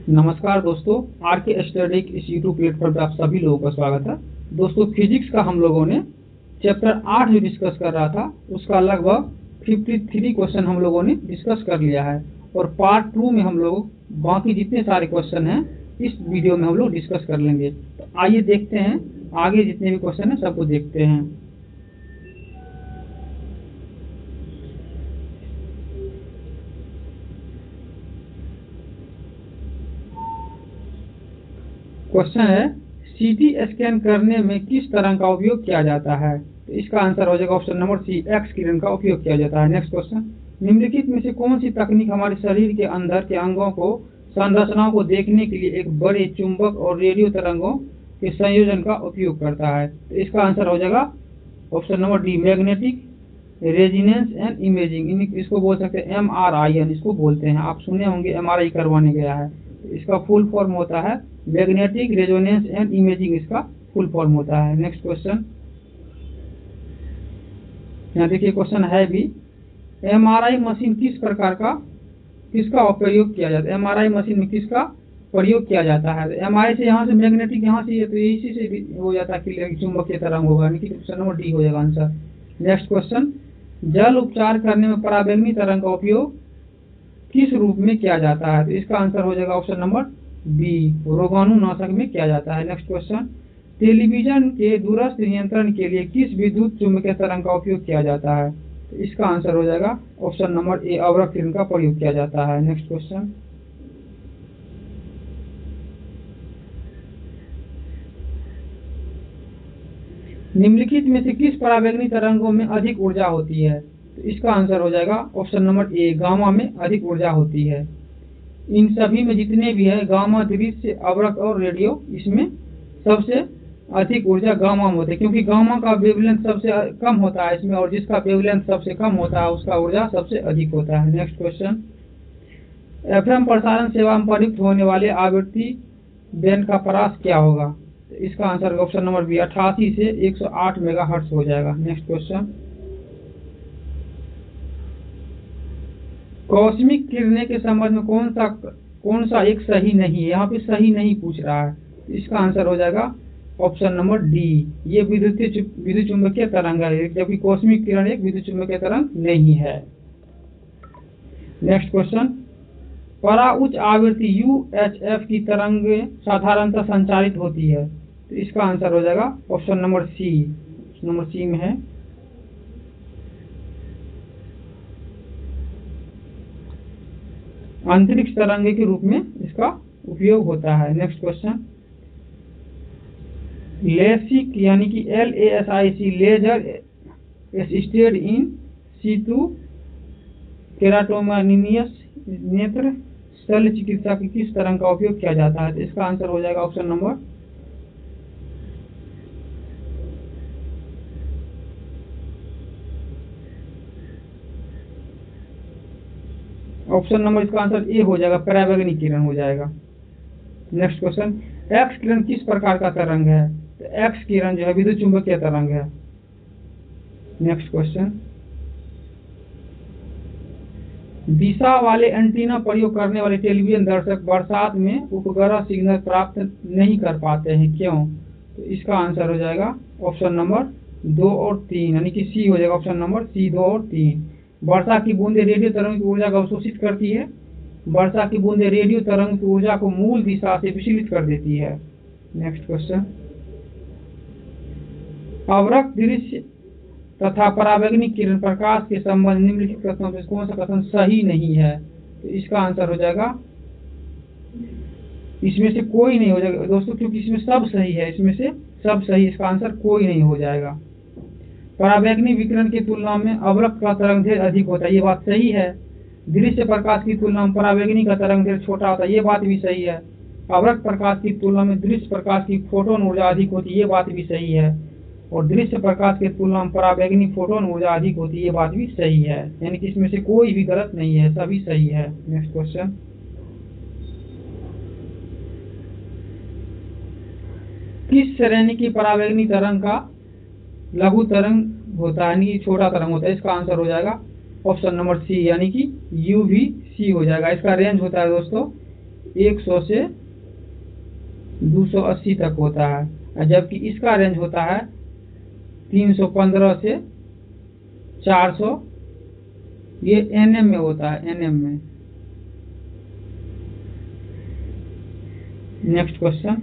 नमस्कार दोस्तों, आर के स्टडी इस यूट्यूब प्लेटफॉर्म पर आप सभी लोगों का स्वागत है। दोस्तों, फिजिक्स का हम लोगों ने चैप्टर 8 जो डिस्कस कर रहा था उसका लगभग 53 क्वेश्चन हम लोगों ने डिस्कस कर लिया है और पार्ट 2 में हम लोग बाकी जितने सारे क्वेश्चन हैं इस वीडियो में हम लोग डिस्कस कर लेंगे। तो आइए देखते हैं, आगे जितने भी क्वेश्चन हैं सबको देखते हैं। क्वेश्चन है, सीटी स्कैन करने में किस तरंग का उपयोग किया जाता है? तो इसका आंसर हो जाएगा ऑप्शन नंबर सी, एक्स किरण का उपयोग किया जाता है। नेक्स्ट क्वेश्चन, निम्नलिखित में से कौन सी तकनीक हमारे शरीर के अंदर के अंगों को संरचनाओं को देखने के लिए एक बड़े चुंबक और रेडियो तरंगों के संयोजन का उपयोग करता है? तो इसका आंसर हो जाएगा option number D, magnetic resonance and imaging. इसको बोल सकते हैं MRI, इसको बोलते हैं। आप सुने होंगे MRI करवाने गया है, इसका फुल फॉर्म होता है मैग्नेटिक रेजोनेंस एंड इमेजिंग, इसका फुल फॉर्म होता है। नेक्स्ट क्वेश्चन, यहाँ देखिए क्वेश्चन है भी, MRI मशीन किसका प्रयोग किया जाता है? MRI मशीन में किसका प्रयोग किया जाता है? MRI से यहाँ से मैग्नेटिक, यहाँ से तो इसी से भी हो जाता है, चुंबकीय तरंग होगा, यानी कि ऑप्शन नंबर डी हो जाएगा आंसर। नेक्स्ट क्वेश्चन, जल उपचार करने में पराबैंगनी तरंग का उपयोग किस रूप में किया जाता है? तो इसका आंसर हो जाएगा ऑप्शन नंबर बी, रोगाणुनाशक में किया जाता है। नेक्स्ट क्वेश्चन, टेलीविजन के दूरस्थ नियंत्रण के लिए किस विद्युत चुम्बकीय तरंग का उपयोग किया जाता है? तो इसका आंसर हो जाएगा ऑप्शन नंबर ए, अवरक्त किरण का प्रयोग किया जाता है। नेक्स्ट क्वेश्चन, निम्नलिखित में से किस पराबैंगनी तरंगों में अधिक ऊर्जा होती है? तो इसका आंसर हो जाएगा ऑप्शन नंबर ए, गामा में अधिक ऊर्जा होती है। इन सभी में जितने भी है, गामा, दृश्य, अवरक्त और रेडियो, इसमें सबसे अधिक ऊर्जा गामा में होती है, क्योंकि गामा का वेवलेंथ सबसे कम होता है इसमें, और जिसका वेवलेंथ सबसे कम होता है उसका ऊर्जा सबसे अधिक होता है। नेक्स्ट क्वेश्चन, FM प्रसारण सेवा में प्रयुक्त होने वाले आवृत्ति बैंड का परास क्या होगा? तो इसका आंसर ऑप्शन नंबर बी, 88 से 108 मेगाहर्ट्ज हो जाएगा। नेक्स्ट क्वेश्चन, कॉस्मिक किरणें के संबंध में कौन सा एक सही नहीं है? यहाँ पे सही नहीं पूछ रहा है, तो इसका आंसर हो जाएगा ऑप्शन नंबर डी, ये विद्युत चुंबकीय तरंग है, जबकि कॉस्मिक किरण एक विद्युत चुंबकीय तरंग नहीं है। नेक्स्ट क्वेश्चन, परा उच्च आवृत्ति UHF की तरंग साधारणतः संचारित होती है? तो इसका आंसर हो जाएगा ऑप्शन नंबर सी में है, अंतरिक्ष तरंगे के रूप में इसका उपयोग होता है। नेक्स्ट क्वेश्चन, लेसिक यानी कि LASIK, laser assisted in situ keratomileusis नेत्र शल्य चिकित्सा की किस तरंग का उपयोग किया जाता है? तो इसका आंसर हो जाएगा ऑप्शन नंबर इसका आंसर ए हो जाएगा, पराबैंगनी किरण हो जाएगा। नेक्स्ट क्वेश्चन, एक्स किरण किस प्रकार का तरंग है? तो एक्स किरण जो है विद्युत चुंबकीय तरंग है। नेक्स्ट क्वेश्चन, दिशा वाले एंटीना प्रयोग करने वाले टेलीविजन दर्शक बरसात में उपग्रह सिग्नल प्राप्त नहीं कर पाते हैं, क्यों? तो इसका आंसर हो जाएगा ऑप्शन नंबर 2 और 3, यानी कि सी हो जाएगा ऑप्शन नंबर सी, 2 और 3। वर्षा की बूंदें रेडियो तरंग की ऊर्जा को अवशोषित करती है, वर्षा की बूंदें रेडियो तरंग की ऊर्जा को मूल दिशा से विचलित कर देती है। नेक्स्ट क्वेश्चन, अवरक्त दृश्य तथा पराबैंगनी किरण प्रकाश के संबंध निम्नलिखित कथनों में कौन सा कथन सही नहीं है? तो इसका आंसर हो जाएगा, इसमें से कोई नहीं हो जाएगा दोस्तों, क्योंकि इसमें सब सही है, इसमें से सब सही, इसका आंसर कोई नहीं हो जाएगा। पराबैंगनी विकिरण की तुलना में अवरक्त का तरंगदैर्घ्य अधिक होता है, ये बात सही है। दृश्य प्रकाश की तुलना में पराबैंगनी का तरंगदैर्घ्य छोटा होता है, ये बात भी सही है। अवरक्त प्रकाश की तुलना में दृश्य प्रकाश की फोटोन ऊर्जा अधिक होती है, ये बात भी सही है। और दृश्य प्रकाश की तुलना में पराबैंगनी फोटोन ऊर्जा अधिक होती है, ये बात भी सही है, यानी कि इसमें से कोई भी गलत नहीं है, सभी सही है। नेक्स्ट क्वेश्चन, किस श्रेणी की पराबैंगनी तरंग का लघु तरंग होता है, यानी कि छोटा तरंग होता है? इसका आंसर हो जाएगा ऑप्शन नंबर सी, यानी कि UVC हो जाएगा। इसका रेंज होता है दोस्तों 100 से 280 तक होता है, जबकि इसका रेंज होता है 315 से 400, ये एनएम में होता है, एनएम में। नेक्स्ट क्वेश्चन,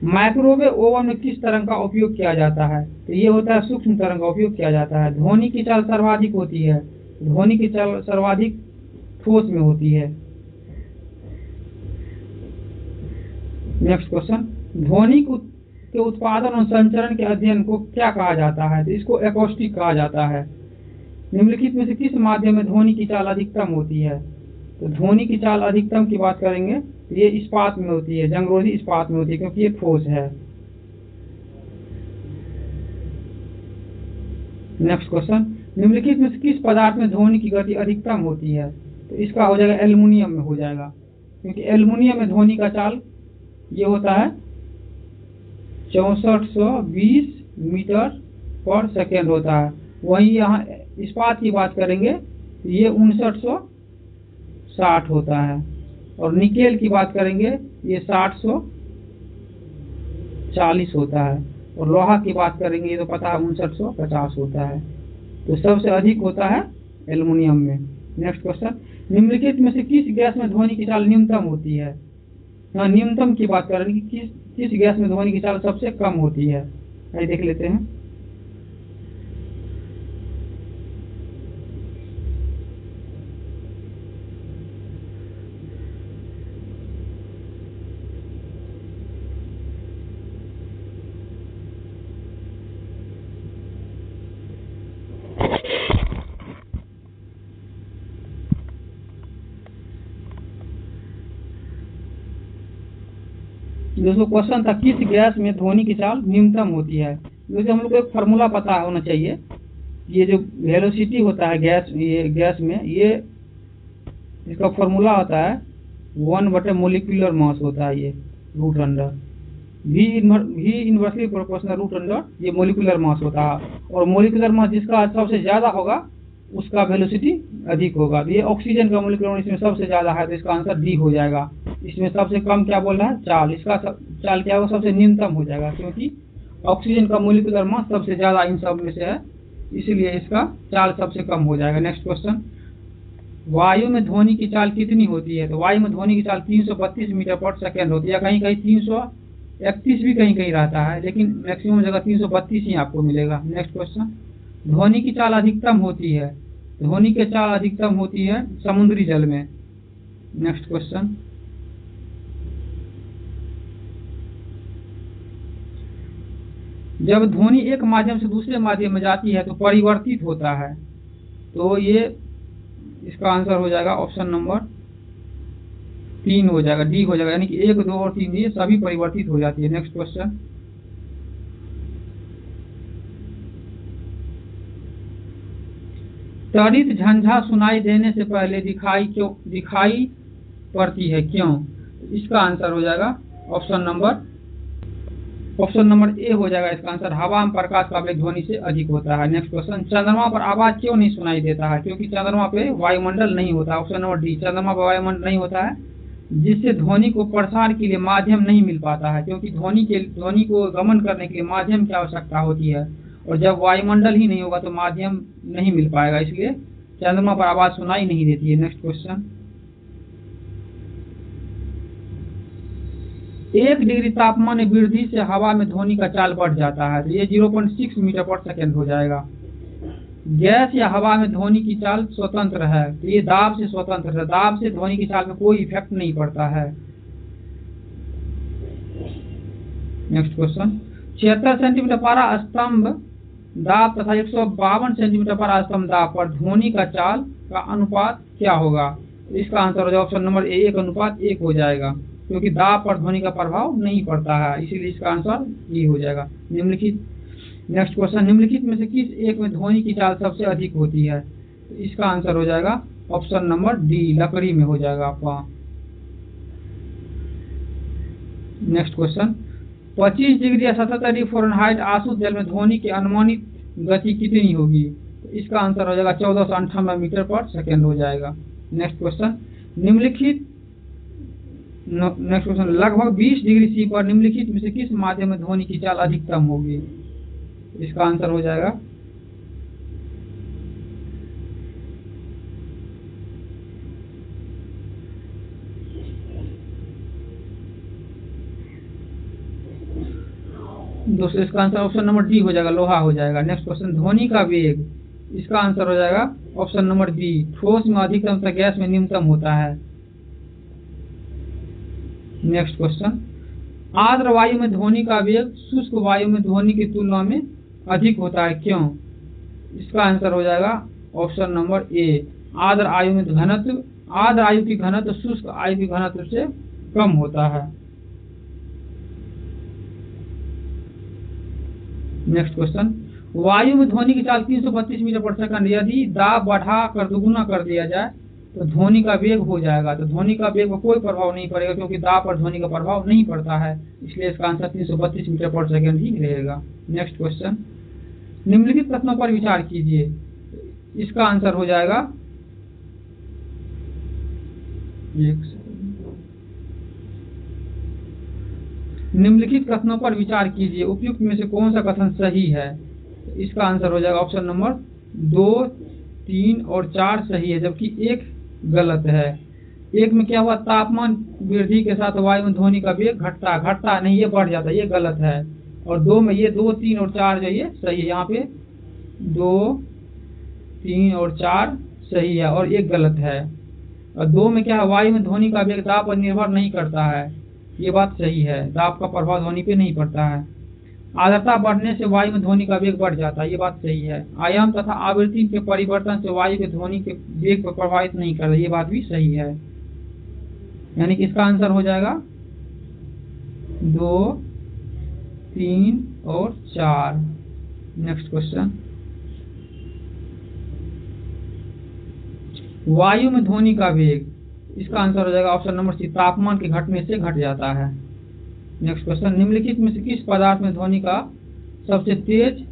माइक्रोवेव ओवन में किस तरंग का उपयोग किया जाता है? तो ये होता है सूक्ष्म तरंग का उपयोग किया जाता है। ध्वनि की चाल सर्वाधिक होती है, ध्वनि की चाल सर्वाधिक ठोस में होती है। नेक्स्ट क्वेश्चन, ध्वनि के उत्पादन और संचरण के अध्ययन को क्या कहा जाता है? तो इसको एकॉस्टिक कहा जाता है। निम्नलिखित में से किस माध्यम में ध्वनि की चाल अधिकतम होती है? तो ध्वनि की चाल अधिकतम की बात करेंगे तो ये इस्पात में होती है, जंगरोधी इस्पात में होती है, क्योंकि ये ठोस है। नेक्स्ट क्वेश्चन, निम्नलिखित में से किस पदार्थ में ध्वनि की गति अधिकतम होती है? तो इसका हो जाएगा एल्युमिनियम में हो जाएगा, क्योंकि एल्युमिनियम में ध्वनि का चाल ये होता है 6420 मीटर पर सेकेंड होता है। वहीं यहाँ इस्पात की बात करेंगे तो ये 5960 होता है, और निकेल की बात करेंगे ये 6040 होता है, और लोहा की बात करेंगे ये तो पता है 5950 होता है। तो सबसे अधिक होता है एल्युमिनियम में। नेक्स्ट क्वेश्चन, निम्नलिखित में से किस गैस में ध्वनि की चाल न्यूनतम होती है? हाँ, न्यूनतम की बात करेंगे कि किस गैस में ध्वनि की चाल सबसे कम होती है? आइए देख लेते हैं। दोस्तों क्वेश्चन था किस गैस में ध्वनि की चाल न्यूनतम होती है। जैसे हम लोग को एक फार्मूला पता होना चाहिए, ये जो वेलोसिटी होता है गैस, ये गैस में ये इसका फार्मूला होता है 1 मोलिकुलर मास होता है, ये root under V inversely proportional root under ये मोलिकुलर मास होता है, और मोलिकुलर मास जिसका सबसे ज्यादा होगा उसका वेलोसिटी अधिक होगा। ये ऑक्सीजन का मोलिकुलर मास इसमें सबसे ज्यादा है, तो इसका आंसर डी हो जाएगा। इसमें सबसे कम क्या बोल रहा है? चाल। इसका चाल क्या होगा? सबसे न्यूनतम हो जाएगा, क्योंकि ऑक्सीजन का मोलिकुलर मास सबसे ज्यादा इन सब में से है, इसलिए इसका चाल सबसे कम हो जाएगा। नेक्स्ट क्वेश्चन, वायु में ध्वनि की चाल कितनी होती है? तो वायु में ध्वनि की चाल 332 मीटर पर सेकेंड होती है, या कहीं कहीं 331 भी कहीं कहीं रहता है, लेकिन मैक्सिमम जगह 332 ही आपको मिलेगा। नेक्स्ट क्वेश्चन, ध्वनि की चाल अधिकतम होती है, ध्वनि की चाल अधिकतम होती है समुद्री जल में। नेक्स्ट क्वेश्चन, जब ध्वनि एक माध्यम से दूसरे माध्यम में जाती है तो परिवर्तित होता है, तो ये इसका आंसर हो जाएगा ऑप्शन नंबर 3 हो जाएगा, डी हो जाएगा, यानी कि 1, 2 और 3 ये सभी परिवर्तित हो जाती है। नेक्स्ट क्वेश्चन, त्वरित झंझा सुनाई देने से पहले दिखाई पड़ती है, क्यों? इसका आंसर हो जाएगा ऑप्शन नंबर ए हो जाएगा इसका आंसर। हवा में प्रकाश का वेग ध्वनि से अधिक होता है। नेक्स्ट क्वेश्चन, चंद्रमा पर आवाज क्यों नहीं सुनाई देता है? क्योंकि चंद्रमा पे वायुमंडल नहीं होता। ऑप्शन नंबर डी, चंद्रमा पर वायुमंडल नहीं होता है, जिससे ध्वनि को प्रसार के लिए माध्यम नहीं मिल पाता है, क्योंकि ध्वनि को गमन करने के लिए माध्यम की आवश्यकता होती है, और जब वायुमंडल ही नहीं होगा तो माध्यम नहीं मिल पाएगा, इसलिए चंद्रमा पर आवाज सुनाई नहीं देती है। नेक्स्ट क्वेश्चन, 1 डिग्री तापमान में वृद्धि से हवा में ध्वनि का चाल बढ़ जाता है, तो ये 0.6 मीटर पर सेकेंड हो जाएगा। गैस या हवा में ध्वनि की चाल स्वतंत्र है, तो ये दाब से स्वतंत्र है, दाब से ध्वनि की चाल में कोई इफेक्ट नहीं पड़ता है। नेक्स्ट क्वेश्चन, 76 सेंटीमीटर पारा स्तंभ दाब तथा 152 सेंटीमीटर पारा स्तंभ दाब पर ध्वनि का चाल का अनुपात क्या होगा? तो इसका आंसर हो जाएगा ऑप्शन नंबर ए, 1:1 हो जाएगा, क्योंकि दाब पर ध्वनि का प्रभाव नहीं पड़ता है, इसीलिए इसका आंसर ये हो जाएगा। नेक्स्ट क्वेश्चन, निम्नलिखित में से किस एक में ध्वनि की चाल सबसे अधिक होती है? तो इसका आंसर हो जाएगा ऑप्शन नंबर डी, लकड़ी में हो जाएगा आपका। नेक्स्ट क्वेश्चन, 25 डिग्री या 77 डिग्री फ़ारेनहाइट आसुत जल में ध्वनि की अनुमानित गति कितनी होगी? तो इसका आंसर हो जाएगा 1498 मीटर पर सेकेंड हो जाएगा। नेक्स्ट क्वेश्चन, निम्नलिखित नेक्स्ट क्वेश्चन, लगभग 20 डिग्री सी पर निम्नलिखित में से किस माध्यम में ध्वनि की चाल अधिकतम होगी? इसका आंसर हो जाएगा दोस्तों, इसका आंसर ऑप्शन नंबर डी हो जाएगा, लोहा हो जाएगा। नेक्स्ट क्वेश्चन, ध्वनि का वेग, इसका आंसर हो जाएगा ऑप्शन नंबर बी, ठोस में अधिकतम तथा गैस में न्यूनतम होता है। नेक्स्ट क्वेश्चन, आर्द्र वायु में ध्वनि का वेग शुष्क वायु में ध्वनि की तुलना में अधिक होता है, क्यों? इसका आंसर हो जाएगा ऑप्शन नंबर ए, आर्द्र आयु की घनत्व शुष्क आयु की घनत्व से कम होता है। नेक्स्ट क्वेश्चन, वायु में ध्वनि की चाल 332 मीटर प्रति सेकंड, यदि दाब बढ़ा कर दुगुना कर दिया जाए तो ध्वनि का वेग हो जाएगा। तो ध्वनि का वेग पर कोई प्रभाव नहीं पड़ेगा, क्योंकि दाब पर ध्वनि का प्रभाव नहीं पड़ता है, इसलिए इसका आंसर 332 मीटर प्रति सेकंड ही रहेगा। नेक्स्ट क्वेश्चन, निम्नलिखित कथनों पर विचार कीजिए, इसका आंसर हो जाएगा निम्नलिखित कथनों पर विचार कीजिए, उपयुक्त में से कौन सा कथन सही है? इसका आंसर हो जाएगा ऑप्शन नंबर 2, 3 और 4 सही है, जबकि 1 गलत है। 1 में क्या हुआ, तापमान वृद्धि के साथ वायु में ध्वनि का वेग घटता नहीं, ये बढ़ जाता है, ये गलत है। और 2 में ये 2, 3 और 4 जो ये सही है, यहाँ पे 2, 3 और 4 सही है और 1 गलत है। और 2 में क्या है, वायु में ध्वनि का वेग दाब पर निर्भर नहीं करता है, ये बात सही है, दाब का प्रभाव ध्वनि पे नहीं पड़ता है। आर्द्रता बढ़ने से वायु में ध्वनि का वेग बढ़ जाता है, ये बात सही है। आयाम तथा आवृत्ति के परिवर्तन से वायु के ध्वनि के वेग पर प्रभावित नहीं करता, ये बात भी सही है। यानी कि इसका आंसर हो जाएगा 2, 3 और 4। नेक्स्ट क्वेश्चन, वायु में ध्वनि का वेग, इसका आंसर हो जाएगा ऑप्शन नंबर सी, तापमान के घटने से घट जाता है। नेक्स्ट क्वेश्चन, निम्नलिखित में से किस पदार्थ में ध्वनि का सबसे तेज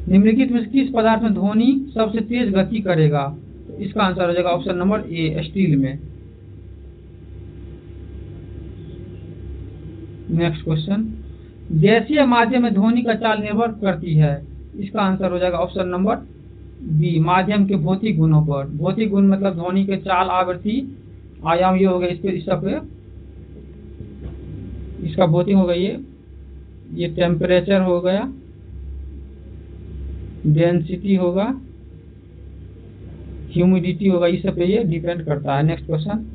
निम्नलिखित में से किस पदार्थ में ध्वनि सबसे तेज गति करेगा? तो इसका आंसर हो जाएगा ऑप्शन नंबर ए, स्टील में। नेक्स्ट क्वेश्चन, गैसीय माध्यम में ध्वनि का चाल निर्भर करती है, इसका आंसर हो जाएगा ऑप्शन नंबर बी, माध्यम के भौतिक गुणों पर। भौतिक गुण मतलब ध्वनि के चाल, आवृत्ति, आयाम, ये हो गया, इस पे इसका भौतिक हो गया, ये टेम्परेचर हो गया, डेंसिटी होगा, ह्यूमिडिटी होगा, इस पे ये डिपेंड करता है। नेक्स्ट क्वेश्चन,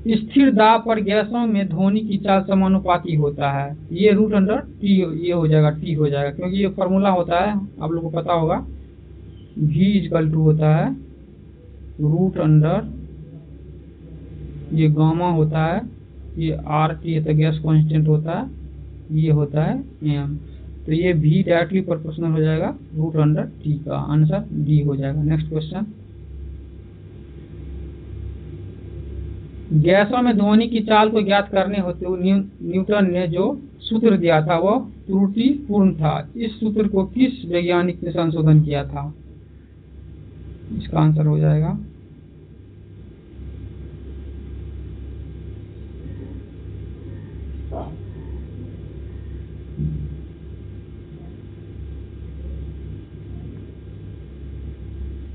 स्थिर दाब पर गैसों में ध्वनि की चाल समानुपाती होता है, ये रूट अंडर टी, ये हो जाएगा टी हो जाएगा, क्योंकि ये फॉर्मूला होता है, आप लोगों को पता होगा, V = होता है रूट अंडर, ये गामा होता है, ये RT है तो गैस कांस्टेंट होता है, ये होता है m, तो ये V डायरेक्टली प्रोपोर्शनल हो जाएगा रूट अंडर T का, आंसर डी हो जाएगा। नेक्स्ट क्वेश्चन, गैसों में ध्वनि की चाल को ज्ञात करने होते हुए न्यूटन ने जो सूत्र दिया था वह त्रुटिपूर्ण था, इस सूत्र को किस वैज्ञानिक ने संशोधन किया था? इसका आंसर हो जाएगा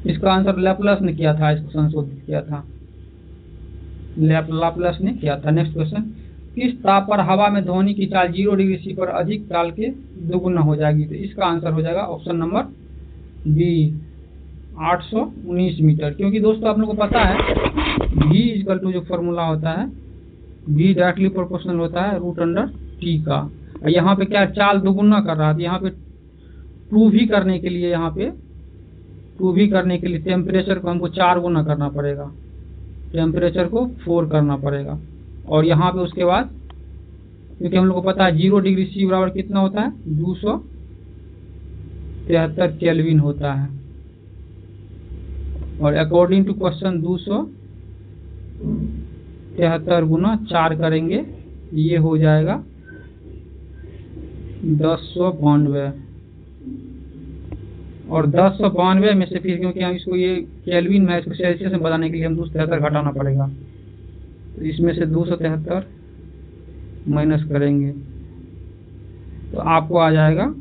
इसका आंसर लैपलास ने किया था, इसको संशोधित किया था, लैपलास ने किया था। नेक्स्ट क्वेश्चन, किस ताप पर हवा में ध्वनि की चाल 0 डिग्री सी पर अधिक काल के दोगुना हो जाएगी? तो इसका आंसर हो जाएगा ऑप्शन नंबर बी, 819 मीटर, क्योंकि दोस्तों आप लोगों को पता है V = जो फॉर्मूला होता है, V डायरेक्टली प्रोपोर्शनल होता है रूट अंडर T का। यहाँ पे क्या चाल दोगुना कर रहा था, यहाँ पे प्रूव ही करने के लिए, यहाँ पे प्रूव ही करने के लिए टेम्परेचर को हमको 4 गुना करना पड़ेगा, टेम्परेचर को 4 करना पड़ेगा, और यहाँ पे उसके बाद क्योंकि हम लोग को पता है 0 डिग्री सी बराबर कितना होता है, 273 केल्विन होता है, और अकॉर्डिंग टू क्वेश्चन 273 गुना 4 करेंगे, ये हो जाएगा 1092, और 1092 में से फिर, क्योंकि हम इसको ये केल्विन में इसको सेल्सियस में बताने के लिए हम 273 घटाना पड़ेगा, तो इसमें से 273 माइनस करेंगे तो आपको आ जाएगा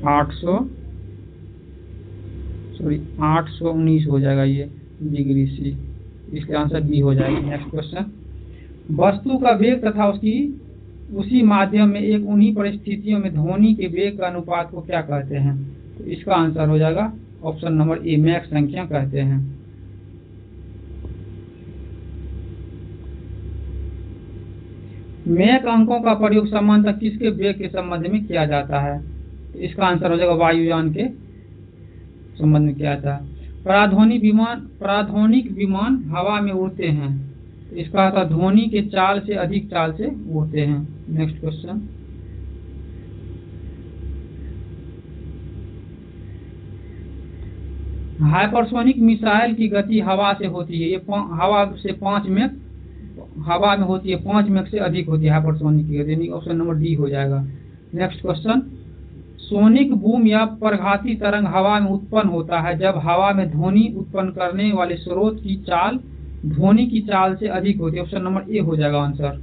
819 हो जाएगा ये डिग्री सी, इसका आंसर बी हो जाएगा। नेक्स्ट क्वेश्चन, वस्तु का वेग तथा उसी माध्यम में एक उन्हीं परिस्थितियों में ध्वनि के वेग का अनुपात को क्या कहते हैं? तो इसका आंसर हो जाएगा ऑप्शन नंबर ए, मैक संख्या कहते हैं। मैक अंकों का प्रयोग सामान्यतः किसके वेग के संबंध में किया जाता है? तो इसका आंसर हो जाएगा वायुयान के संबंध में किया जाता है। पराध्वनिक विमान हवा में उड़ते हैं, तो इसका अर्थ ध्वनि के चाल से अधिक चाल से उड़ते हैं। नेक्स्ट क्वेश्चन, हाइपरसोनिक मिसाइल की गति हवा से होती है, ये हवा में होती है 5 मैक से अधिक होती है हाइपरसोनिक की गति, ऑप्शन नंबर डी हो जाएगा। नेक्स्ट क्वेश्चन, सोनिक बूम या परघाती तरंग हवा में उत्पन्न होता है जब हवा में ध्वनि उत्पन्न करने वाले स्रोत की चाल ध्वनि की चाल से अधिक होती है, ऑप्शन नंबर ए हो जाएगा आंसर।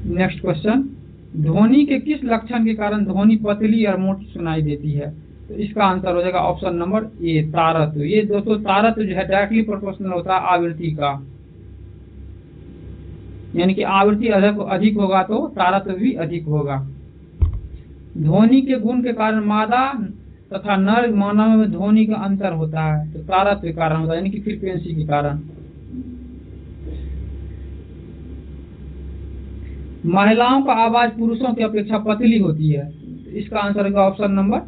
नेक्स्ट क्वेश्चन, ध्वनि के किस लक्षण के कारण ध्वनि पतली और मोटी सुनाई देती है? तो इसका आंसर हो जाएगा ऑप्शन नंबर ए, तारत्व। ये दोस्तों तारत्व जो है डायरेक्टली प्रोपोर्शनल होता है आवृत्ति का, यानी कि आवृत्ति अधिक होगा तो तारत्व भी अधिक होगा। ध्वनि के गुण के कारण मादा तथा नर मानव में ध्वनि का अंतर होता है, तो तारत्व के कारण होता है, यानी कि फ्रीक्वेंसी के कारण। महिलाओं का आवाज पुरुषों की अपेक्षा पतली होती है, तो इसका आंसर होगा ऑप्शन नंबर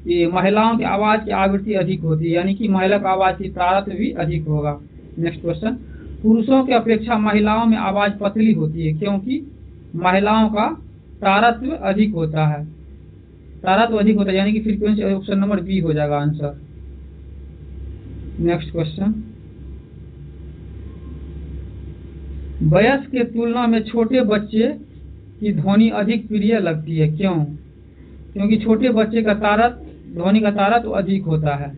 ये, महिलाओं की आवाज की आवृत्ति अधिक होती है, यानी कि महिला का आवाज की तारत्व भी अधिक होगा। नेक्स्ट क्वेश्चन, पुरुषों की अपेक्षा महिलाओं में आवाज पतली होती है क्योंकि महिलाओं का तारत्व अधिक होता है, यानी कि फ्रीक्वेंसी, ऑप्शन नंबर बी हो जाएगा आंसर। नेक्स्ट क्वेश्चन, वयस्क के तुलना में छोटे बच्चे की ध्वनि अधिक प्रिय लगती है, क्यों? क्योंकि छोटे बच्चे का ध्वनि का तारत्व अधिक होता है।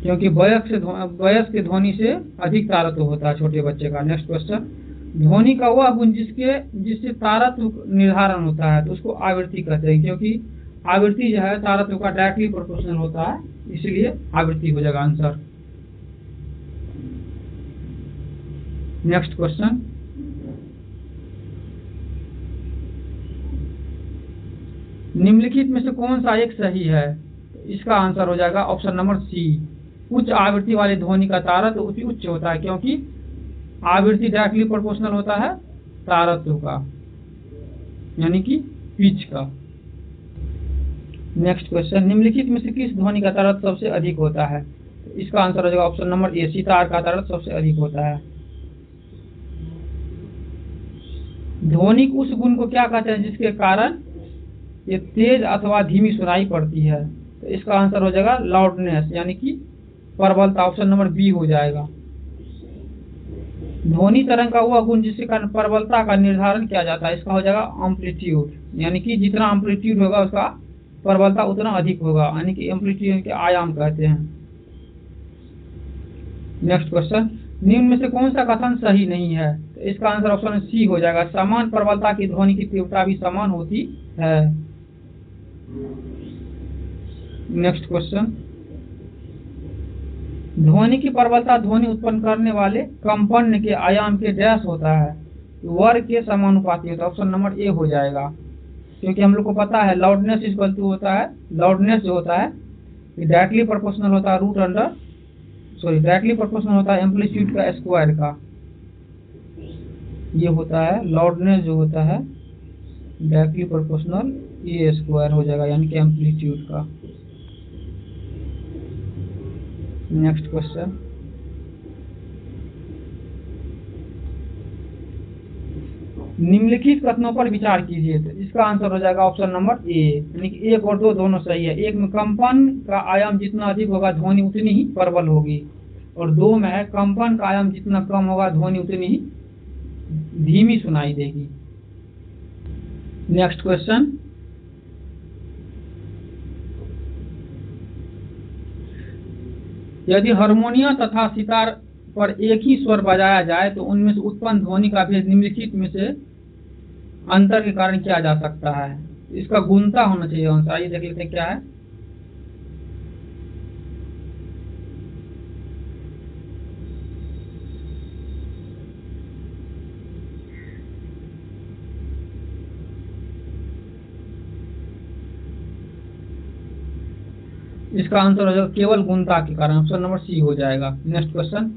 क्योंकि वयस्क के ध्वनि से अधिक तारत्व होता है छोटे बच्चे का। नेक्स्ट क्वेश्चन, ध्वनि का वह गुण जिससे तारत्व निर्धारण होता है, तो उसको आवृत्ति कहते हैं, क्योंकि आवृत्ति जो है तारत्व का डायरेक्टली प्रोपोर्शनल होता है, इसलिए आवृत्ति हो जाएगा आंसर। नेक्स्ट क्वेश्चन, निम्नलिखित में से कौन सा एक सही है? तो इसका आंसर हो जाएगा ऑप्शन नंबर सी, उच्च आवृत्ति वाली ध्वनि का तारत्व उच्च होता है, क्योंकि आवृत्ति डायरेक्टली प्रोपोर्शनल होता है तारत्व का, यानी कि पिच का। नेक्स्ट क्वेश्चन, निम्नलिखित में से किस ध्वनि का तारत्व सबसे अधिक होता है? तो इसका आंसर हो जाएगा ऑप्शन नंबर ए, सितार का तारत्व सबसे अधिक होता है। ध्वनि उस गुण को क्या कहते हैं जिसके कारण ये तेज अथवा धीमी सुनाई पड़ती है? तो इसका आंसर हो जाएगा लाउडनेस, यानी कि प्रबलता, ऑप्शन नंबर बी हो जाएगा। ध्वनि तरंग का वह गुण जिसके कारण प्रबलता का निर्धारण किया जाता है, इसका हो जाएगा एम्पलीट्यूड, यानी कि जितना एम्पलीट्यूड होगा उसका प्रबलता उतना अधिक होगा, यानी कि एम्पलीट्यूड के आयाम कहते हैं। नेक्स्ट क्वेश्चन, निम्न में से कौन सा कथन सही नहीं है? तो इसका आंसर ऑप्शन सी हो जाएगा, समान प्रबलता की ध्वनि की तीव्रता भी समान होती है। नेक्स्ट क्वेश्चन, ध्वनि की प्रबलता ध्वनि उत्पन्न करने वाले कंपन के आयाम के डैश होता है, वर्ग के समानुपाती होता है, ऑप्शन नंबर ए हो जाएगा, क्योंकि हम लोग को पता है लाउडनेस इक्वल टू होता है, लाउडनेस जो होता है डायरेक्टली प्रोपोर्शनल होता है डायरेक्टली प्रोपोर्शनल होता है एम्पलीट्यूड का स्क्वायर का, ये होता है लाउडनेस जो होता है डायरेक्टली प्रोपोर्शनल ए स्क्वायर हो जाएगा, यानी कि एम्पलीट्यूड का। नेक्स्ट क्वेश्चन, निम्नलिखित कथनों पर विचार कीजिए। तो इसका आंसर हो जाएगा ऑप्शन नंबर ए, यानी कि 1 और 2 दोनों सही है। एक में कंपन का आयाम जितना अधिक होगा ध्वनि उतनी ही प्रबल होगी, और 2 में है कंपन का आयाम जितना कम होगा ध्वनि उतनी ही धीमी सुनाई देगी। नेक्स्ट क्वेश्चन, यदि हारमोनियम तथा सितार पर एक ही स्वर बजाया जाए तो उनमें से उत्पन्न ध्वनि का भेद निम्नलिखित में से अंतर के कारण किया जा सकता है। इसका गुणता होना चाहिए आंसर। आइए देख लेते हैं क्या है। इसका आंसर हो जाएगा केवल गुणता के कारण, ऑप्शन नंबर सी हो जाएगा। नेक्स्ट क्वेश्चन,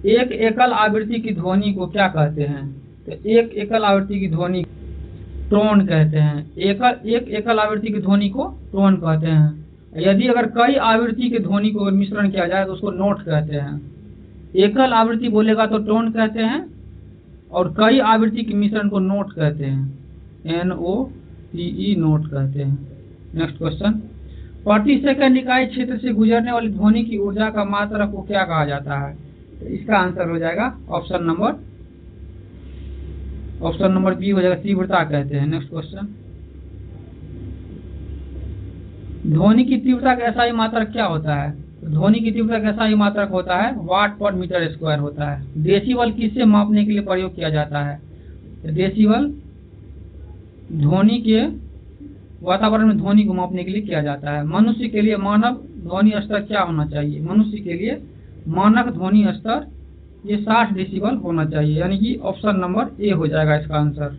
एक एकल आवृत्ति की ध्वनि को क्या कहते हैं? तो एक एकल आवृत्ति की ध्वनि टोन कहते हैं। एक एकल आवृत्ति की ध्वनि को टोन कहते हैं। यदि अगर कई आवृत्ति की ध्वनि को मिश्रण किया जाए तो उसको नोट कहते हैं। एकल आवृत्ति बोलेगा तो टोन कहते हैं, और कई आवृत्ति के मिश्रण को नोट कहते हैं, NOTE नोट कहते हैं। नेक्स्ट क्वेश्चन, प्रति सेकंड इकाई क्षेत्र से गुजरने वाली ध्वनि की ऊर्जा का मात्रक को क्या कहा जाता है? तो इसका आंसर हो जाएगा ऑप्शन नंबर बी हो जाएगा, तीव्रता कहते हैं। नेक्स्ट क्वेश्चन, ध्वनि की तीव्रता का SI मात्रक क्या होता है? तो ध्वनि की तीव्रता का SI मात्रक होता है वाट पर मीटर स्क्वायर होता है। डेसिबल किससे मापने के लिए प्रयोग किया जाता है? तो डेसिबल ध्वनि के वातावरण में ध्वनि को मापने के लिए किया जाता है। मनुष्य के लिए मानक ध्वनि स्तर क्या होना चाहिए? मनुष्य के लिए मानक ध्वनि स्तर ये 60 डेसिबल होना चाहिए, यानी कि ऑप्शन नंबर ए हो जाएगा इसका आंसर।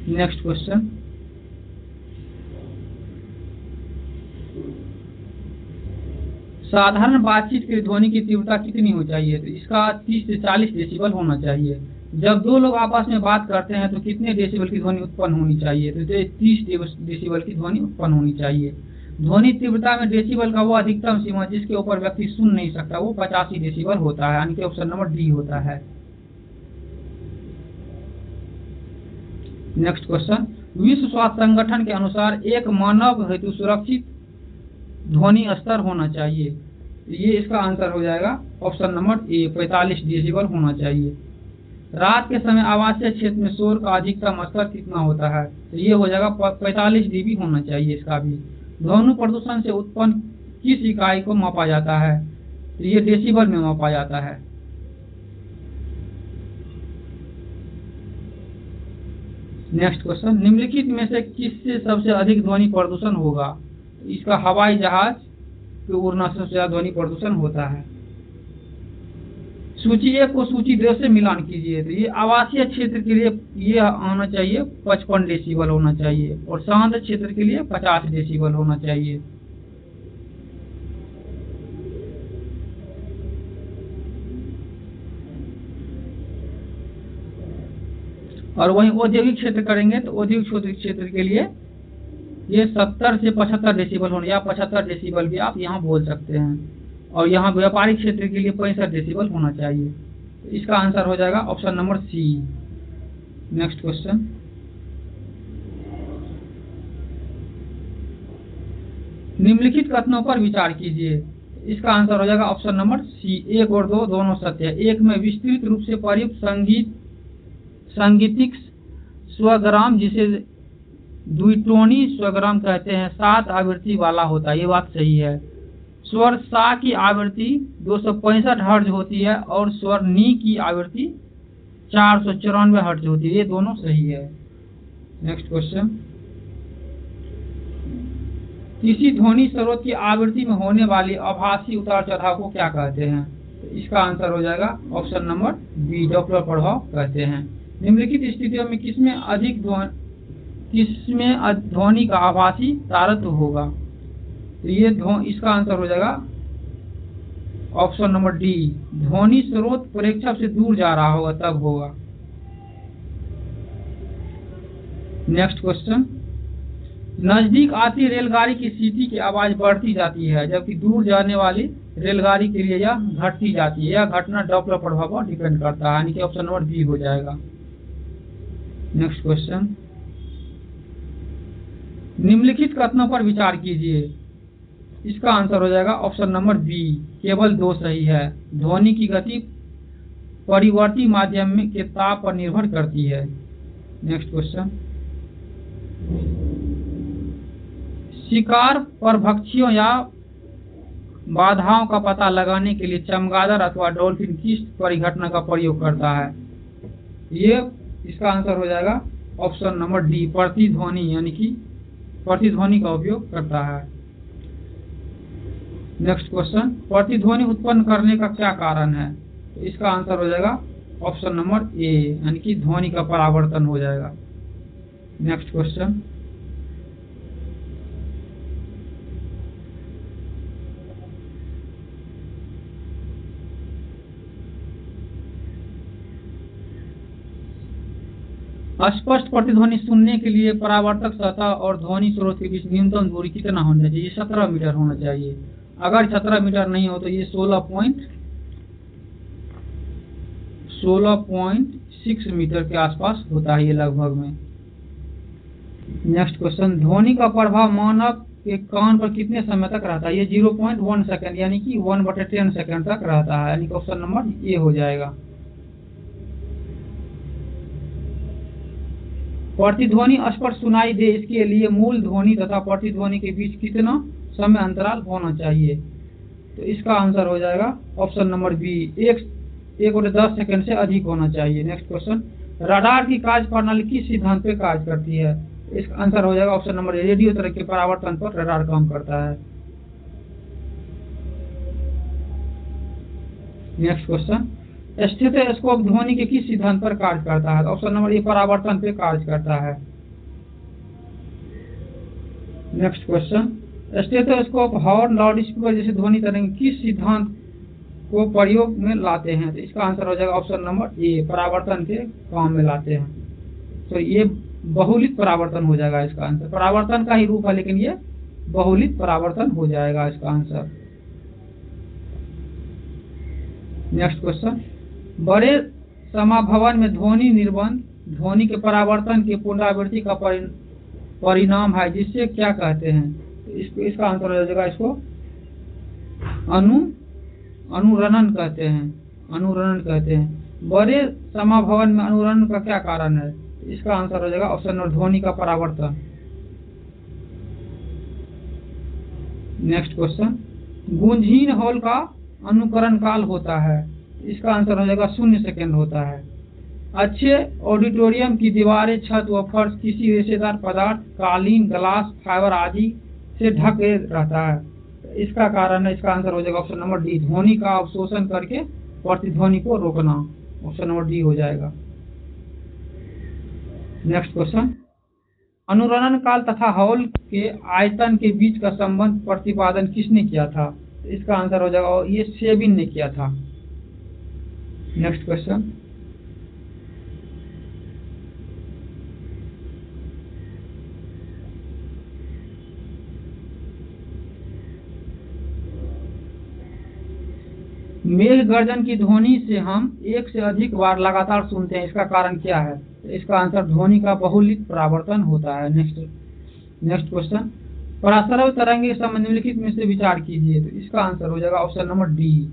नेक्स्ट क्वेश्चन, साधारण बातचीत के ध्वनि की तीव्रता कितनी हो चाहिए? तो इसका 30 से 40 डेसिबल होना चाहिए। जब दो लोग आपस में बात करते हैं तो कितने डेसिबल की ध्वनि उत्पन्न होनी चाहिए? तो 30 डेसिबल की ध्वनि उत्पन्न होनी चाहिए। ध्वनि तीव्रता में डेसिबल का वो अधिकतम सीमा जिसके ऊपर व्यक्ति सुन नहीं सकता वो 85 डेसिबल होता है, यानी कि ऑप्शन नंबर डी होता है। नेक्स्ट क्वेश्चन, विश्व स्वास्थ्य संगठन के अनुसार एक मानव हेतु सुरक्षित ध्वनि स्तर होना चाहिए। ये इसका आंसर हो जाएगा ऑप्शन नंबर ए, 45 डेसिबल होना चाहिए। रात के समय आवासीय क्षेत्र में शोर का अधिकतम स्तर कितना होता है? तो ये हो जाएगा 45 dB होना चाहिए इसका भी। ध्वनि प्रदूषण से उत्पन्न किस इकाई को मापा जाता है? तो ये डेसिबल में मापा जाता है। नेक्स्ट क्वेश्चन, निम्नलिखित में से किससे सबसे अधिक ध्वनि प्रदूषण होगा? तो इसका हवाई जहाज के उड़ना से ज्यादा ध्वनि प्रदूषण होता है। सूची 1 को सूची 2 से मिलान कीजिए। तो ये आवासीय क्षेत्र के लिए ये आना चाहिए 55 डेसिबल होना चाहिए, और शांत क्षेत्र के लिए 50 डेसिबल होना चाहिए। और वहीं औद्योगिक क्षेत्र करेंगे तो औद्योगिक क्षेत्र के लिए ये 70 से 75 डेसिबल होना, या 75 डेसिबल भी आप यहाँ बोल सकते हैं। और यहाँ व्यापारिक क्षेत्र के लिए 65 डेसिबल होना चाहिए। तो इसका आंसर हो जाएगा option number C. Next question, निम्नलिखित कथनों पर विचार कीजिए। इसका आंसर हो जाएगा ऑप्शन नंबर सी, 1 और 2 दोनों सत्य है। 1 में विस्तृत रूप से प्रयुक्त सांगीतिक स्वग्राम जिसे द्विटोनी स्वग्राम कहते हैं 7 आवृत्ति वाला होता है, ये बात सही है। स्वर सा की आवृत्ति 265 हर्ट्ज होती है और स्वर नी की आवृत्ति 494 हर्ट्ज होती है, ये दोनों सही है। नेक्स्ट क्वेश्चन, किसी ध्वनि स्रोत की आवृत्ति में होने वाली आभासी उतार चढ़ाव को क्या कहते हैं? तो इसका आंसर हो जाएगा ऑप्शन नंबर बी, डॉपलर प्रभाव कहते हैं। निम्नलिखित स्थितियों में किसमें ध्वनि का आभासी तारतम्य होगा? तो ये इसका आंसर हो जाएगा ऑप्शन नंबर डी, ध्वनि स्रोत प्रेक्षक से दूर जा रहा होगा तब होगा। नेक्स्ट क्वेश्चन, नजदीक आती रेलगाड़ी की सीटी की आवाज बढ़ती जाती है, जबकि दूर जाने वाली रेलगाड़ी के लिए यह घटती जाती है। यह घटना डॉपलर प्रभाव पर डिपेंड करता है, यानी कि ऑप्शन नंबर बी हो जाएगा। नेक्स्ट क्वेश्चन, निम्नलिखित कथनों पर विचार कीजिए। इसका आंसर हो जाएगा ऑप्शन नंबर बी, केवल 2 सही है। ध्वनि की गति परिवर्ती माध्यम में के ताप पर निर्भर करती है। नेक्स्ट क्वेश्चन, शिकार परभक्षियों या बाधाओं का पता लगाने के लिए चमगादड़ अथवा डॉल्फिन किस परिघटना का प्रयोग करता है? ये इसका आंसर हो जाएगा ऑप्शन नंबर डी, प्रतिध्वनि, यानी कि प्रतिध्वनि का उपयोग करता है। नेक्स्ट क्वेश्चन, प्रतिध्वनि उत्पन्न करने का क्या कारण है? तो इसका आंसर हो जाएगा ऑप्शन नंबर ए, यानी कि ध्वनि का परावर्तन हो जाएगा। नेक्स्ट क्वेश्चन, स्पष्ट प्रतिध्वनि सुनने के लिए परावर्तक सतह और ध्वनि स्रोत के बीच न्यूनतम दूरी कितना होना चाहिए? 17 मीटर होना चाहिए। अगर 17 मीटर नहीं हो तो ये 16.6 मीटर के आसपास होता है ये लगभग में। नेक्स्ट क्वेश्चन, ध्वनि का प्रभाव मानव के कान पर कितने समय तक रहता है? ये 0.1 सेकंड, यानी कि 1/10 सेकंड तक रहता है, यानी कि ऑप्शन नंबर ए हो जाएगा। प्रतिध्वनि स्पष्ट सुनाई दे, इसके लिए मूल ध्वनि तथा प्रतिध्वनि के बीच कितना समय अंतराल होना चाहिए? तो इसका आंसर हो जाएगा ऑप्शन नंबर बी, 1/10 सेकंड से अधिक होना चाहिए। नेक्स्ट क्वेश्चन, रडार की कार्य प्रणाली किस सिद्धांत पे कार्य करती है? इसका आंसर हो जाएगा ऑप्शन नंबर ए, रेडियो तरंग के परावर्तन पर रडार काम करता है। नेक्स्ट क्वेश्चन, स्टेथोस्कोप ध्वनि के किस सिद्धांत पर कार्य करता है? ऑप्शन नंबर ए, परावर्तन पे कार्य करता है। Next question, stethoscope, horn, loudspeaker जैसे ध्वनि तरंग किस सिद्धांत को प्रयोग में लाते हैं? तो इसका आंसर हो जाएगा ऑप्शन नंबर ए, परावर्तन के काम में लाते हैं। तो ये बहुलित परावर्तन हो जाएगा इसका आंसर। परावर्तन का ही रूप है, लेकिन ये बहुलित परावर्तन हो जाएगा इसका आंसर। नेक्स्ट क्वेश्चन, बड़े समाभवन में ध्वनि निर्बंध ध्वनि के परावर्तन के पुनरावृत्ति का परिणाम है, जिससे क्या कहते हैं? तो इसका आंसर हो जाएगा, इसको अनुरणन कहते हैं। अनुरणन कहते हैं। बड़े समाभवन में अनुरणन का क्या कारण है? तो इसका आंसर हो जाएगा ऑप्शन नंबर ध्वनि का परावर्तन। नेक्स्ट क्वेश्चन, गूंजहीन हॉल का अनुकरण काल होता है? इसका आंसर हो जाएगा 0 सेकंड होता है। अच्छे ऑडिटोरियम की दीवारें, छत व फर्श किसी रेशेदार पदार्थ, कालीन, ग्लास, फाइबर आदि से ढके रहता है। इसका कारण है, इसका आंसर हो जाएगा ऑप्शन नंबर डी, ध्वनि का अवशोषण करके प्रतिध्वनि को रोकना। ऑप्शन नंबर डी हो जाएगा। नेक्स्ट क्वेश्चन, अनुरणन काल तथा हॉल के आयतन के बीच का संबंध प्रतिपादन किसने किया था? तो इसका आंसर हो जाएगा, ये सेबिन ने किया था। नेक्स्ट क्वेश्चन, मेघ गर्जन की ध्वनि से हम एक से अधिक बार लगातार सुनते हैं, इसका कारण क्या है? तो इसका आंसर ध्वनि का बहुलित परावर्तन होता है। नेक्स्ट क्वेश्चन, पराश्रव्य तरंग के संबंध निम्नलिखित में से विचार कीजिए। तो इसका आंसर हो जाएगा ऑप्शन नंबर डी,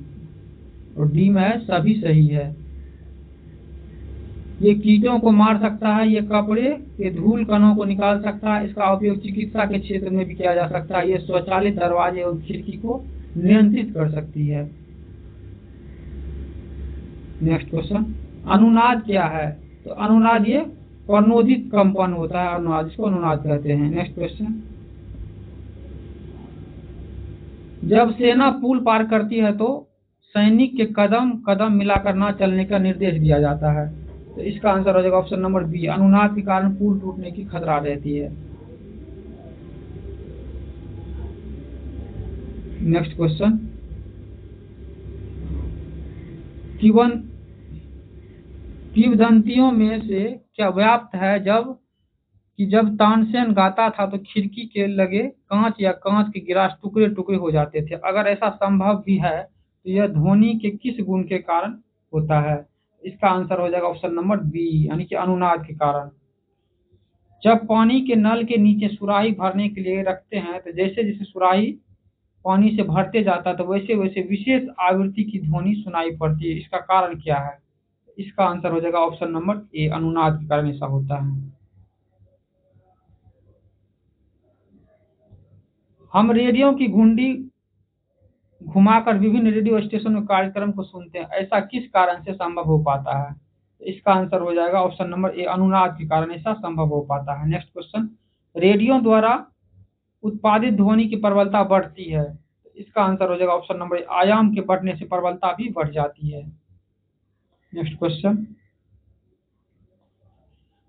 और डी में सभी सही है। ये कीटों को मार सकता है, ये कपड़े के धूल कणों को निकाल सकता है, इसका उपयोग चिकित्सा के क्षेत्र में भी किया जा सकता है, ये स्वचालित दरवाजे और खिड़की को नियंत्रित कर सकती है। नेक्स्ट क्वेश्चन, अनुनाद क्या है? तो अनुनाद ये प्रणोदित कंपन होता है, अनुनाद, इसको अनुनाद कहते हैं। नेक्स्ट क्वेश्चन, जब सेना पुल पार करती है तो सैनिक के कदम कदम मिलाकर न चलने का निर्देश दिया जाता है। तो इसका आंसर हो जाएगा ऑप्शन नंबर बी, अनुनाद के कारण पुल टूटने की खतरा रहती है। नेक्स्ट क्वेश्चन, किंवदंतियों में से क्या व्याप्त है, जब कि जब तानसेन गाता था तो खिड़की के लगे कांच या कांच के गिलास टुकड़े टुकड़े हो जाते थे। अगर ऐसा संभव भी है तो यह ध्वनि के किस गुण के कारण होता है? इसका आंसर हो जाएगा ऑप्शन नंबर बी, यानी कि अनुनाद के कारण। जब पानी के नल के नीचे सुराही भरने के लिए रखते हैं तो जैसे जैसे सुराही पानी से भरते जाता है तो वैसे वैसे विशेष आवृत्ति की ध्वनि सुनाई पड़ती है। इसका कारण क्या है? इसका आंसर हो जाएगा ऑप्शन नंबर ए, अनुनाद के कारण ऐसा होता है। हम रेडियो की घुंडी घुमाकर विभिन्न रेडियो स्टेशन में कार्यक्रम को सुनते हैं, ऐसा किस कारण से संभव हो पाता है? इसका आंसर हो जाएगा ऑप्शन नंबर ए, अनुनाद के कारण ऐसा संभव हो पाता है। नेक्स्ट क्वेश्चन, रेडियो द्वारा उत्पादित ध्वनि की प्रबलता बढ़ती है, इसका आंसर हो जाएगा ऑप्शन नंबर ए, आयाम के बढ़ने से प्रबलता भी बढ़ जाती है। नेक्स्ट क्वेश्चन,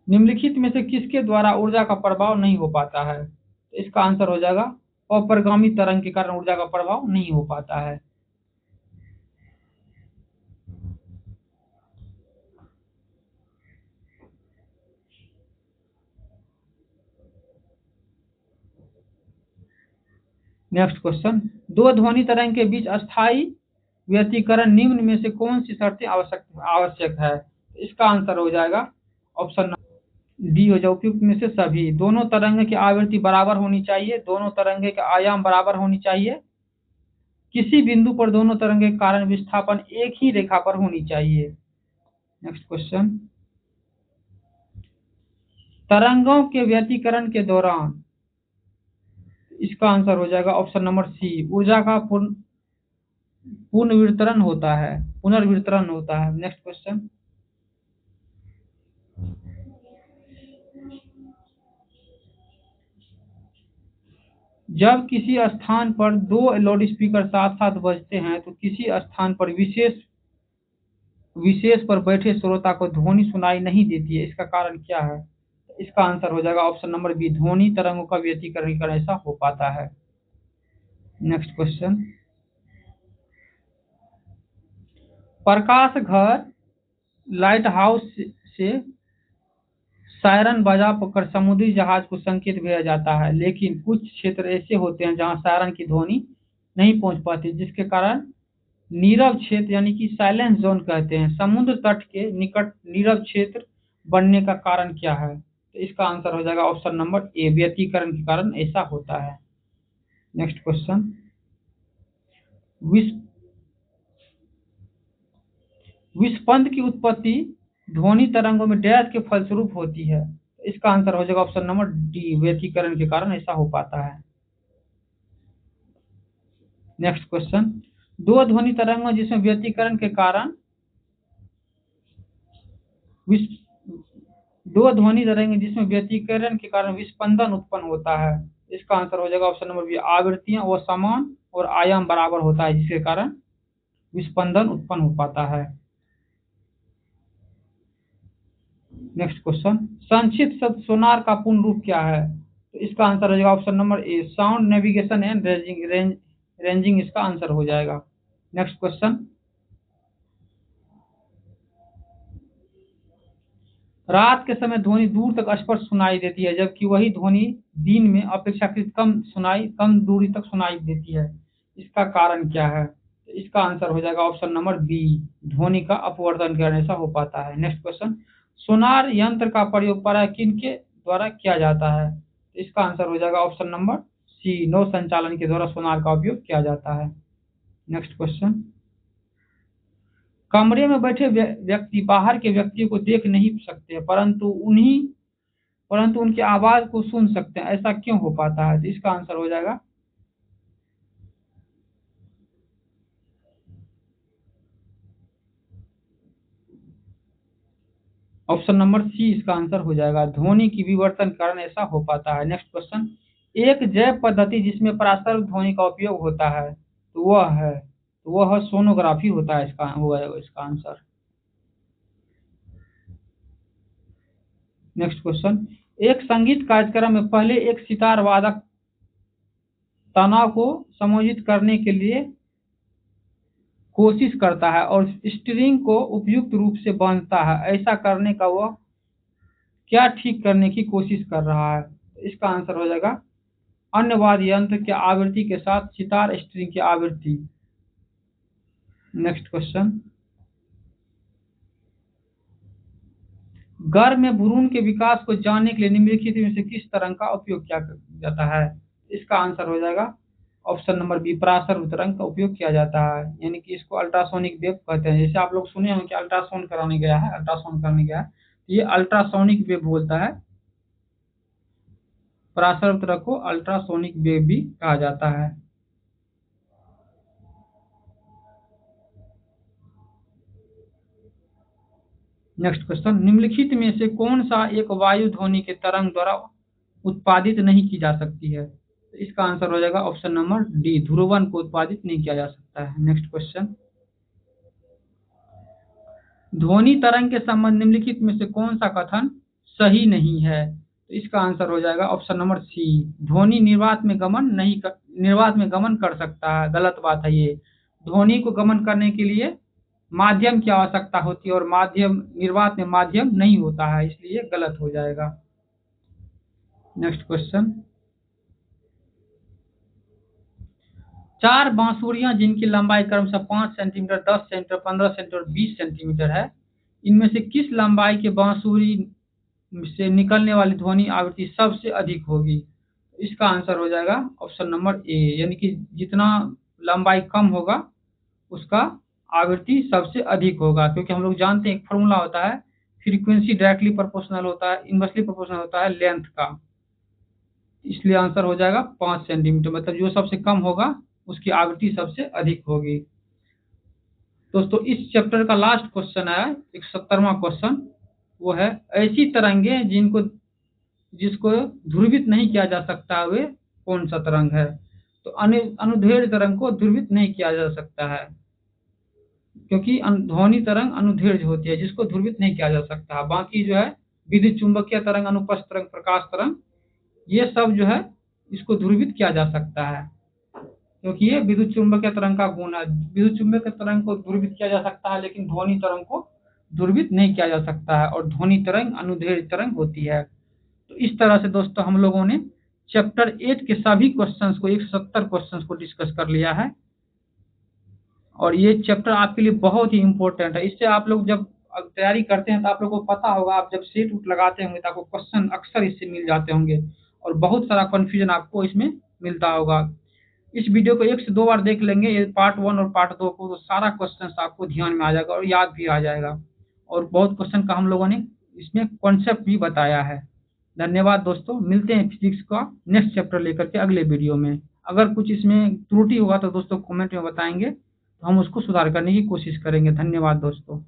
निम्नलिखित में से किसके द्वारा ऊर्जा का प्रभाव नहीं हो पाता है? इसका आंसर हो जाएगा अपरिगामी तरंग के कारण ऊर्जा का प्रभाव नहीं हो पाता है। नेक्स्ट क्वेश्चन, दो ध्वनि तरंग के बीच अस्थायी व्यतिकरण निम्न में से कौन सी शर्तें आवश्यक है? इसका आंसर हो जाएगा ऑप्शन डी हो जाए, उपयुक्त में से सभी। दोनों तरंग की आवृत्ति बराबर होनी चाहिए, दोनों तरंगे के आयाम बराबर होनी चाहिए, किसी बिंदु पर दोनों तरंगे के कारण विस्थापन एक ही रेखा पर होनी चाहिए। नेक्स्ट क्वेश्चन, तरंगों के व्यतिकरण के दौरान, इसका आंसर हो जाएगा ऑप्शन नंबर सी, ऊर्जा का पुनर्वितरण होता है। नेक्स्ट क्वेश्चन, जब किसी स्थान पर दो लाउडस्पीकर साथ साथ बजते हैं तो किसी स्थान पर विशेष पर बैठे श्रोता को ध्वनि सुनाई नहीं देती है, इसका कारण क्या है? इसका आंसर हो जाएगा ऑप्शन नंबर बी, ध्वनि तरंगों का व्यतिकरण ऐसा हो पाता है। नेक्स्ट क्वेश्चन, प्रकाश घर लाइट हाउस से सायरन बजा कर समुद्री जहाज को संकेत भेजा जाता है, लेकिन कुछ क्षेत्र ऐसे होते हैं जहां सायरन की ध्वनि नहीं पहुंच पाती, जिसके कारण नीरव क्षेत्र यानी कि साइलेंस जोन कहते हैं। समुद्र तट के निकट नीरव क्षेत्र बनने का कारण क्या है? तो इसका आंसर हो जाएगा ऑप्शन नंबर ए, व्यतिकरण के कारण ऐसा होता है। नेक्स्ट क्वेश्चन, विस्पंद की उत्पत्ति ध्वनि तरंगों में डैश के फलस्वरूप होती है, इसका आंसर हो जाएगा ऑप्शन नंबर डी, व्यतिकरण के कारण ऐसा हो पाता है। नेक्स्ट क्वेश्चन, दो ध्वनि तरंगों जिसमें व्यतिकरण के कारण विस्पंदन उत्पन्न होता है, इसका आंसर हो जाएगा ऑप्शन नंबर बी, आवृत्तियां वो समान और आयाम बराबर होता है, जिसके कारण विस्पंदन उत्पन्न हो पाता है। नेक्स्ट क्वेश्चन, संक्षिप्त शब्द सोनार का पूर्ण रूप क्या है? तो इसका आंसर हो जाएगा option number A, sound navigation and ranging इसका आंसर हो जाएगा। नेक्स्ट क्वेश्चन, रात के समय ध्वनि दूर तक स्पष्ट सुनाई देती है, जबकि वही ध्वनि दिन में अपेक्षाकृत कम दूरी तक सुनाई देती है, इसका कारण क्या है? तो इसका आंसर हो जाएगा ऑप्शन नंबर बी, ध्वनि का अपवर्तन करने से हो पाता है। नेक्स्ट क्वेश्चन, सोनार यंत्र का प्रयोग प्रायः किनके द्वारा किया जाता है? तो इसका आंसर हो जाएगा ऑप्शन नंबर सी, नौ संचालन के द्वारा सोनार का उपयोग किया जाता है। नेक्स्ट क्वेश्चन, कमरे में बैठे व्यक्ति बाहर के व्यक्तियों को देख नहीं सकते, परंतु उनकी आवाज को सुन सकते हैं, ऐसा क्यों हो पाता है? तो इसका आंसर हो जाएगा ऑप्शन नंबर सी, इसका आंसर हो जाएगा, ध्वनि की विवर्तन के कारण ऐसा हो पाता है। नेक्स्ट क्वेश्चन, एक जैव पद्धति जिसमें पारस्परिक ध्वनि का उपयोग होता है तो वह सोनोग्राफी होता है, इसका आंसर। नेक्स्ट क्वेश्चन, एक संगीत कार्यक्रम में पहले एक सितार वादक तनाव को समायोजित करने के लिए कोशिश करता है और स्ट्रिंग को उपयुक्त रूप से बांधता है, ऐसा करने का वह क्या ठीक करने की कोशिश कर रहा है? इसका आंसर हो जाएगा अन्य वाद्य यंत्र की आवृत्ति के साथ सितार स्ट्रिंग की आवृत्ति। नेक्स्ट क्वेश्चन, गर्भ में भ्रूण के विकास को जानने के लिए निम्नलिखित में से किस तरंग का उपयोग किया जाता है? इसका आंसर हो जाएगा ऑप्शन नंबर बी, परासर तरंग का उपयोग किया जाता है, यानी कि इसको अल्ट्रासोनिक वेव कहते हैं। जैसे आप लोग सुने होंगे कि अल्ट्रासाउंड कराने गया है, अल्ट्रासाउंड करने गया है, तो ये अल्ट्रासोनिक वेव बोलता है। परासर तरंग को अल्ट्रासोनिक वेव भी कहा जाता है। नेक्स्ट क्वेश्चन, निम्नलिखित में से कौन सा एक वायु ध्वनि के तरंग द्वारा उत्पादित नहीं की जा सकती है? तो इसका आंसर हो जाएगा ऑप्शन नंबर डी, ध्रुवन को उत्पादित नहीं किया जा सकता है। नेक्स्ट क्वेश्चन, ध्वनि तरंग के संबंध निम्नलिखित में से कौन सा कथन सही नहीं है? तो इसका आंसर हो जाएगा ऑप्शन नंबर सी, ध्वनि निर्वात में गमन कर सकता है। गलत बात है ये। ध्वनि को गमन करने के लिए माध्यम की आवश्यकता होती है और निर्वात में माध्यम नहीं होता है, इसलिए गलत हो जाएगा। नेक्स्ट क्वेश्चन, 4 बांसुरियां जिनकी लंबाई क्रमशः 5 सेंटीमीटर, 10 सेंटीमीटर, 15 सेंटीमीटर और 20 सेंटीमीटर है, इनमें से किस लंबाई के बांसुरी से निकलने वाली ध्वनि आवृत्ति सबसे अधिक होगी? इसका आंसर हो जाएगा ऑप्शन नंबर ए, यानी कि जितना लंबाई कम होगा उसका आवृत्ति सबसे अधिक होगा, क्योंकि हम लोग जानते हैं एक फॉर्मूला होता है, फ्रीक्वेंसी डायरेक्टली प्रोपोर्शनल होता है, इनवर्सली प्रोपोर्शनल होता है लेंथ का। इसलिए आंसर हो जाएगा 5 सेंटीमीटर, मतलब जो सबसे कम होगा उसकी आवृत्ति सबसे अधिक होगी। दोस्तों इस चैप्टर का लास्ट क्वेश्चन है 170वां क्वेश्चन, वो है ऐसी तरंगे जिसको ध्रुवित नहीं किया जा सकता वे कौन सा तरंग है? तो अनुदैर्घ्य तरंग को ध्रुवित नहीं किया जा सकता है, क्योंकि ध्वनि तरंग अनुदैर्घ्य होती है जिसको ध्रुवित नहीं किया जा सकता। बाकी जो है विद्युत चुंबकीय तरंग, अनुप्रस्थ तरंग, प्रकाश तरंग, ये सब जो है इसको ध्रुवित किया जा सकता है, क्योंकि ये विद्युत चुंबकीय तरंग का गुण है। विद्युत चुंबकीय तरंग को ध्रुवित किया जा सकता है, लेकिन ध्वनि तरंग को ध्रुवित नहीं किया जा सकता है, और ध्वनि तरंग अनुदैर्घ्य तरंग होती है। तो इस तरह से दोस्तों हम लोगों ने चैप्टर 8 के सभी क्वेश्चंस को 170 क्वेश्चंस को डिस्कस कर लिया है, और ये चैप्टर आपके लिए बहुत ही इंपॉर्टेंट है। इससे आप लोग जब तैयारी करते हैं तो आप लोगों को पता होगा, आप जब सेट उट लगाते होंगे तो आपको क्वेश्चन अक्सर इससे मिल जाते होंगे, और बहुत सारा कन्फ्यूजन आपको इसमें मिलता होगा। इस वीडियो को 1 से 2 बार देख लेंगे, ये पार्ट 1 और पार्ट 2 को, तो सारा क्वेश्चन आपको ध्यान में आ जाएगा और याद भी आ जाएगा, और बहुत क्वेश्चन का हम लोगों ने इसमें कॉन्सेप्ट भी बताया है। धन्यवाद दोस्तों, मिलते हैं फिजिक्स का नेक्स्ट चैप्टर लेकर के अगले वीडियो में। अगर कुछ इसमें त्रुटि होगा तो दोस्तों कमेंट में बताएंगे, तो हम उसको सुधार करने की कोशिश करेंगे। धन्यवाद दोस्तों।